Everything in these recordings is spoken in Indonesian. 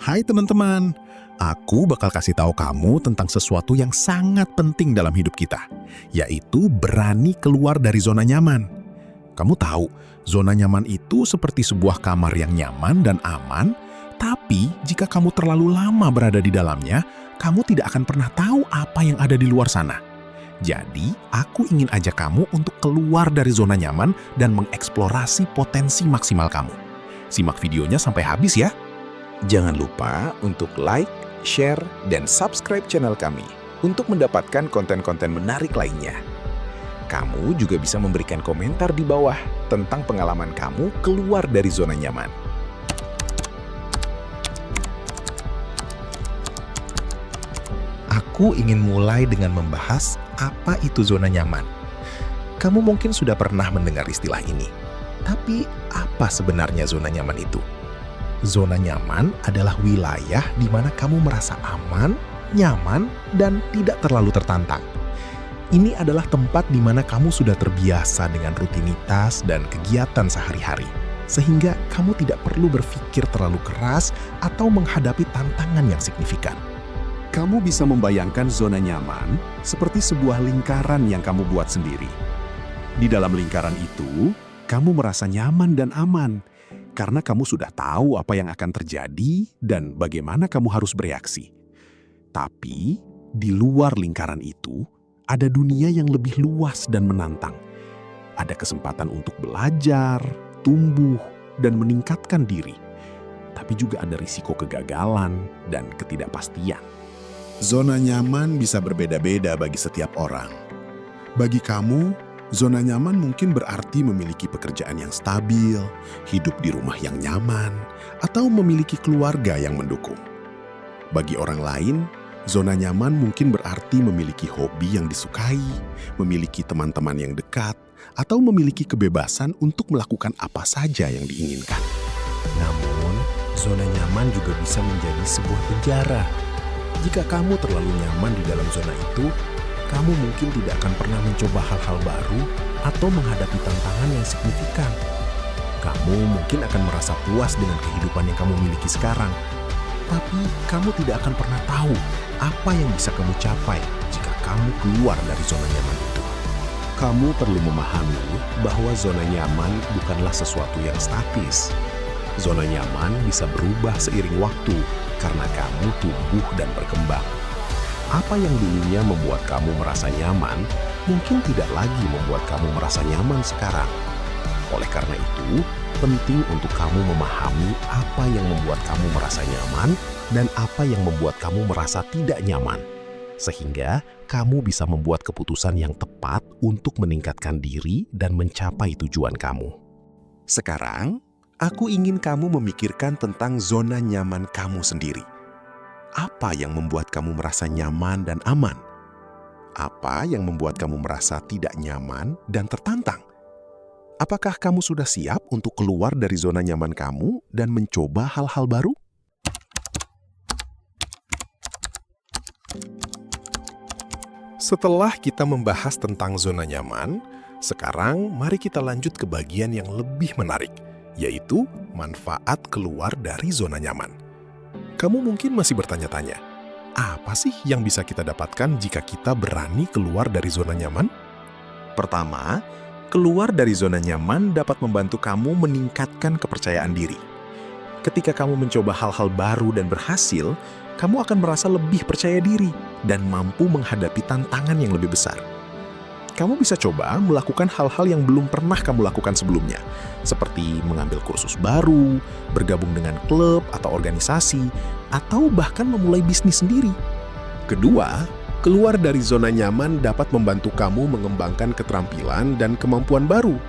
Hai teman-teman, aku bakal kasih tahu kamu tentang sesuatu yang sangat penting dalam hidup kita, yaitu berani keluar dari zona nyaman. Kamu tahu, zona nyaman itu seperti sebuah kamar yang nyaman dan aman, tapi jika kamu terlalu lama berada di dalamnya, kamu tidak akan pernah tahu apa yang ada di luar sana. Jadi, aku ingin ajak kamu untuk keluar dari zona nyaman dan mengeksplorasi potensi maksimal kamu. Simak videonya sampai habis ya. Jangan lupa untuk like, share, dan subscribe channel kami untuk mendapatkan konten-konten menarik lainnya. Kamu juga bisa memberikan komentar di bawah tentang pengalaman kamu keluar dari zona nyaman. Aku ingin mulai dengan membahas apa itu zona nyaman. Kamu mungkin sudah pernah mendengar istilah ini. Tapi apa sebenarnya zona nyaman itu? Zona nyaman adalah wilayah di mana kamu merasa aman, nyaman, dan tidak terlalu tertantang. Ini adalah tempat di mana kamu sudah terbiasa dengan rutinitas dan kegiatan sehari-hari, sehingga kamu tidak perlu berpikir terlalu keras atau menghadapi tantangan yang signifikan. Kamu bisa membayangkan zona nyaman seperti sebuah lingkaran yang kamu buat sendiri. Di dalam lingkaran itu, kamu merasa nyaman dan aman, karena kamu sudah tahu apa yang akan terjadi dan bagaimana kamu harus bereaksi. Tapi, di luar lingkaran itu, ada dunia yang lebih luas dan menantang. Ada kesempatan untuk belajar, tumbuh, dan meningkatkan diri. Tapi juga ada risiko kegagalan dan ketidakpastian. Zona nyaman bisa berbeda-beda bagi setiap orang. Bagi kamu, zona nyaman mungkin berarti memiliki pekerjaan yang stabil, hidup di rumah yang nyaman, atau memiliki keluarga yang mendukung. Bagi orang lain, zona nyaman mungkin berarti memiliki hobi yang disukai, memiliki teman-teman yang dekat, atau memiliki kebebasan untuk melakukan apa saja yang diinginkan. Namun, zona nyaman juga bisa menjadi sebuah penjara. Jika kamu terlalu nyaman di dalam zona itu, kamu mungkin tidak akan pernah mencoba hal-hal baru atau menghadapi tantangan yang signifikan. Kamu mungkin akan merasa puas dengan kehidupan yang kamu miliki sekarang, tapi kamu tidak akan pernah tahu apa yang bisa kamu capai jika kamu keluar dari zona nyaman itu. Kamu perlu memahami bahwa zona nyaman bukanlah sesuatu yang statis. Zona nyaman bisa berubah seiring waktu karena kamu tumbuh dan berkembang. Apa yang dulunya membuat kamu merasa nyaman, mungkin tidak lagi membuat kamu merasa nyaman sekarang. Oleh karena itu, penting untuk kamu memahami apa yang membuat kamu merasa nyaman dan apa yang membuat kamu merasa tidak nyaman. Sehingga kamu bisa membuat keputusan yang tepat untuk meningkatkan diri dan mencapai tujuan kamu. Sekarang, aku ingin kamu memikirkan tentang zona nyaman kamu sendiri. Apa yang membuat kamu merasa nyaman dan aman? Apa yang membuat kamu merasa tidak nyaman dan tertantang? Apakah kamu sudah siap untuk keluar dari zona nyaman kamu dan mencoba hal-hal baru? Setelah kita membahas tentang zona nyaman, sekarang mari kita lanjut ke bagian yang lebih menarik, yaitu manfaat keluar dari zona nyaman. Kamu mungkin masih bertanya-tanya, apa sih yang bisa kita dapatkan jika kita berani keluar dari zona nyaman? Pertama, keluar dari zona nyaman dapat membantu kamu meningkatkan kepercayaan diri. Ketika kamu mencoba hal-hal baru dan berhasil, kamu akan merasa lebih percaya diri dan mampu menghadapi tantangan yang lebih besar. Kamu bisa coba melakukan hal-hal yang belum pernah kamu lakukan sebelumnya, seperti mengambil kursus baru, bergabung dengan klub atau organisasi, atau bahkan memulai bisnis sendiri. Kedua, keluar dari zona nyaman dapat membantu kamu mengembangkan keterampilan dan kemampuan baru.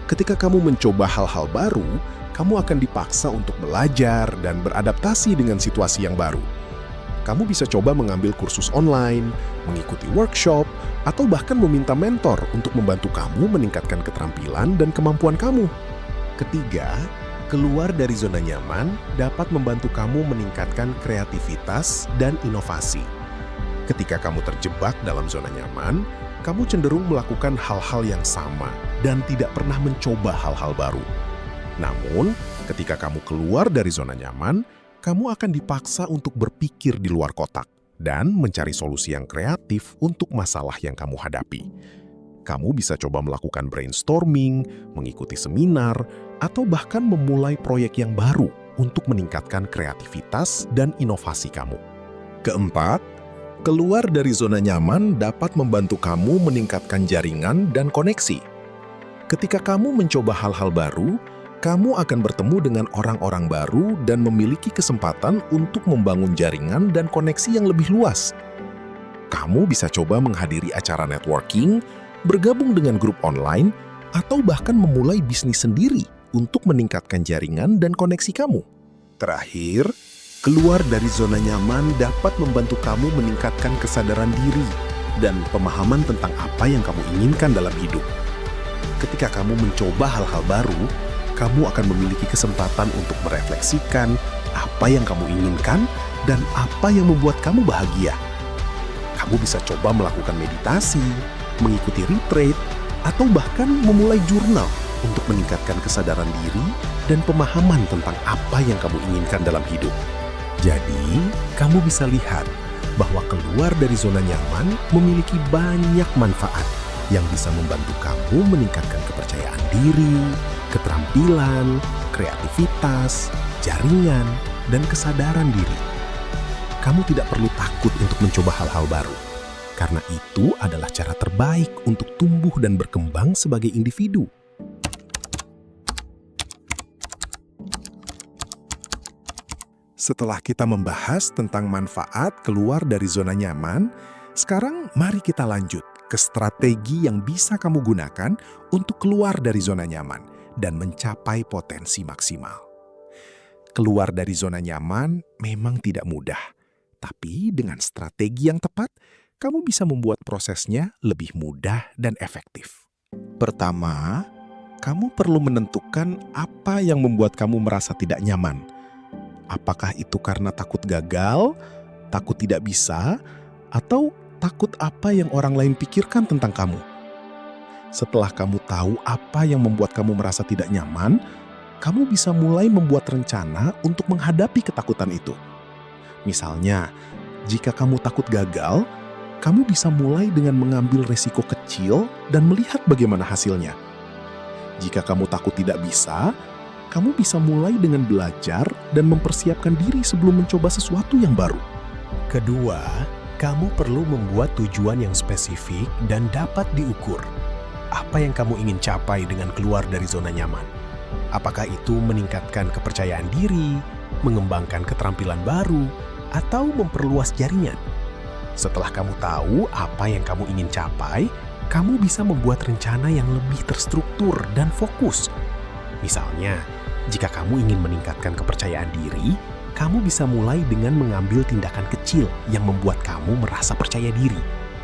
Ketika kamu mencoba hal-hal baru, kamu akan dipaksa untuk belajar dan beradaptasi dengan situasi yang baru. Kamu bisa coba mengambil kursus online, mengikuti workshop, atau bahkan meminta mentor untuk membantu kamu meningkatkan keterampilan dan kemampuan kamu. Ketiga, keluar dari zona nyaman dapat membantu kamu meningkatkan kreativitas dan inovasi. Ketika kamu terjebak dalam zona nyaman, kamu cenderung melakukan hal-hal yang sama dan tidak pernah mencoba hal-hal baru. Namun, ketika kamu keluar dari zona nyaman, kamu akan dipaksa untuk berpikir di luar kotak dan mencari solusi yang kreatif untuk masalah yang kamu hadapi. Kamu bisa coba melakukan brainstorming, mengikuti seminar, atau bahkan memulai proyek yang baru untuk meningkatkan kreativitas dan inovasi kamu. Keempat, keluar dari zona nyaman dapat membantu kamu meningkatkan jaringan dan koneksi. Ketika kamu mencoba hal-hal baru, kamu akan bertemu dengan orang-orang baru dan memiliki kesempatan untuk membangun jaringan dan koneksi yang lebih luas. Kamu bisa coba menghadiri acara networking, bergabung dengan grup online, atau bahkan memulai bisnis sendiri untuk meningkatkan jaringan dan koneksi kamu. Terakhir, keluar dari zona nyaman dapat membantu kamu meningkatkan kesadaran diri dan pemahaman tentang apa yang kamu inginkan dalam hidup. Ketika kamu mencoba hal-hal baru, kamu akan memiliki kesempatan untuk merefleksikan apa yang kamu inginkan dan apa yang membuat kamu bahagia. Kamu bisa coba melakukan meditasi, mengikuti retreat, atau bahkan memulai jurnal untuk meningkatkan kesadaran diri dan pemahaman tentang apa yang kamu inginkan dalam hidup. Jadi, kamu bisa lihat bahwa keluar dari zona nyaman memiliki banyak manfaat yang bisa membantu kamu meningkatkan kepercayaan diri, keterampilan, kreativitas, jaringan, dan kesadaran diri. Kamu tidak perlu takut untuk mencoba hal-hal baru, karena itu adalah cara terbaik untuk tumbuh dan berkembang sebagai individu. Setelah kita membahas tentang manfaat keluar dari zona nyaman, sekarang mari kita lanjut ke strategi yang bisa kamu gunakan untuk keluar dari zona nyaman dan mencapai potensi maksimal. Keluar dari zona nyaman memang tidak mudah, tapi dengan strategi yang tepat, kamu bisa membuat prosesnya lebih mudah dan efektif. Pertama, kamu perlu menentukan apa yang membuat kamu merasa tidak nyaman. Apakah itu karena takut gagal, takut tidak bisa, atau takut apa yang orang lain pikirkan tentang kamu? Setelah kamu tahu apa yang membuat kamu merasa tidak nyaman, kamu bisa mulai membuat rencana untuk menghadapi ketakutan itu. Misalnya, jika kamu takut gagal, kamu bisa mulai dengan mengambil resiko kecil dan melihat bagaimana hasilnya. Jika kamu takut tidak bisa, kamu bisa mulai dengan belajar dan mempersiapkan diri sebelum mencoba sesuatu yang baru. Kedua, kamu perlu membuat tujuan yang spesifik dan dapat diukur. Apa yang kamu ingin capai dengan keluar dari zona nyaman? Apakah itu meningkatkan kepercayaan diri, mengembangkan keterampilan baru, atau memperluas jaringan? Setelah kamu tahu apa yang kamu ingin capai, kamu bisa membuat rencana yang lebih terstruktur dan fokus. Misalnya, jika kamu ingin meningkatkan kepercayaan diri, kamu bisa mulai dengan mengambil tindakan kecil yang membuat kamu merasa percaya diri,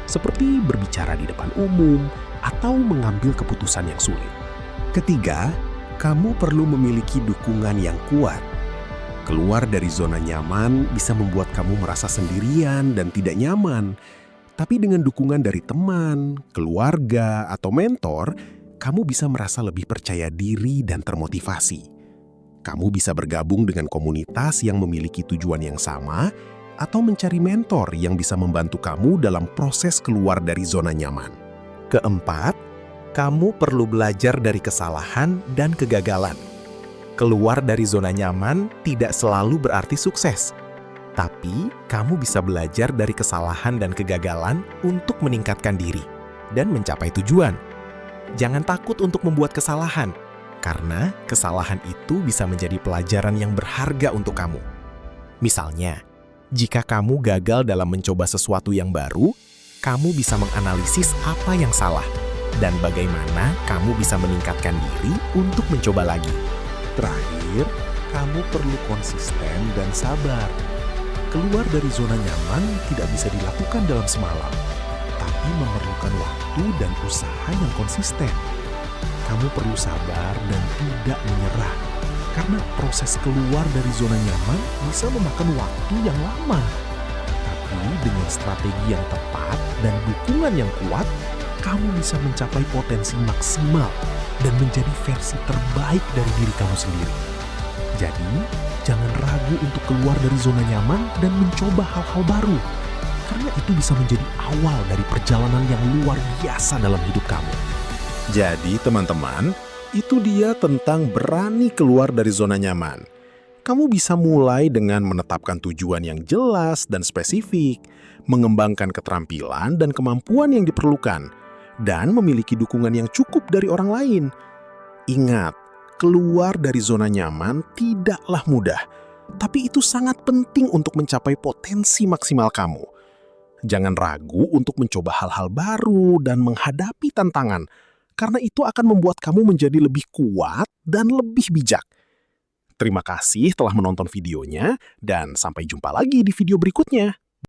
seperti berbicara di depan umum atau mengambil keputusan yang sulit. Ketiga, kamu perlu memiliki dukungan yang kuat. Keluar dari zona nyaman bisa membuat kamu merasa sendirian dan tidak nyaman. Tapi dengan dukungan dari teman, keluarga, atau mentor, kamu bisa merasa lebih percaya diri dan termotivasi. Kamu bisa bergabung dengan komunitas yang memiliki tujuan yang sama atau mencari mentor yang bisa membantu kamu dalam proses keluar dari zona nyaman. Keempat, kamu perlu belajar dari kesalahan dan kegagalan. Keluar dari zona nyaman tidak selalu berarti sukses. Tapi, kamu bisa belajar dari kesalahan dan kegagalan untuk meningkatkan diri dan mencapai tujuan. Jangan takut untuk membuat kesalahan, karena kesalahan itu bisa menjadi pelajaran yang berharga untuk kamu. Misalnya, jika kamu gagal dalam mencoba sesuatu yang baru, kamu bisa menganalisis apa yang salah dan bagaimana kamu bisa meningkatkan diri untuk mencoba lagi. Terakhir, kamu perlu konsisten dan sabar. Keluar dari zona nyaman tidak bisa dilakukan dalam semalam, tapi memerlukan waktu dan usaha yang konsisten. Kamu perlu sabar dan tidak menyerah, karena proses keluar dari zona nyaman bisa memakan waktu yang lama. Tapi dengan strategi yang tepat dan dukungan yang kuat, kamu bisa mencapai potensi maksimal dan menjadi versi terbaik dari diri kamu sendiri. Jadi, Jangan ragu untuk keluar dari zona nyaman dan mencoba hal-hal baru. Karena itu bisa menjadi awal dari perjalanan yang luar biasa dalam hidup kamu. Jadi teman-teman, itu dia tentang berani keluar dari zona nyaman. Kamu bisa mulai dengan menetapkan tujuan yang jelas dan spesifik, mengembangkan keterampilan dan kemampuan yang diperlukan, dan memiliki dukungan yang cukup dari orang lain. Ingat, keluar dari zona nyaman tidaklah mudah, tapi itu sangat penting untuk mencapai potensi maksimal kamu. Jangan ragu untuk mencoba hal-hal baru dan menghadapi tantangan, karena itu akan membuat kamu menjadi lebih kuat dan lebih bijak. Terima kasih telah menonton videonya, dan sampai jumpa lagi di video berikutnya.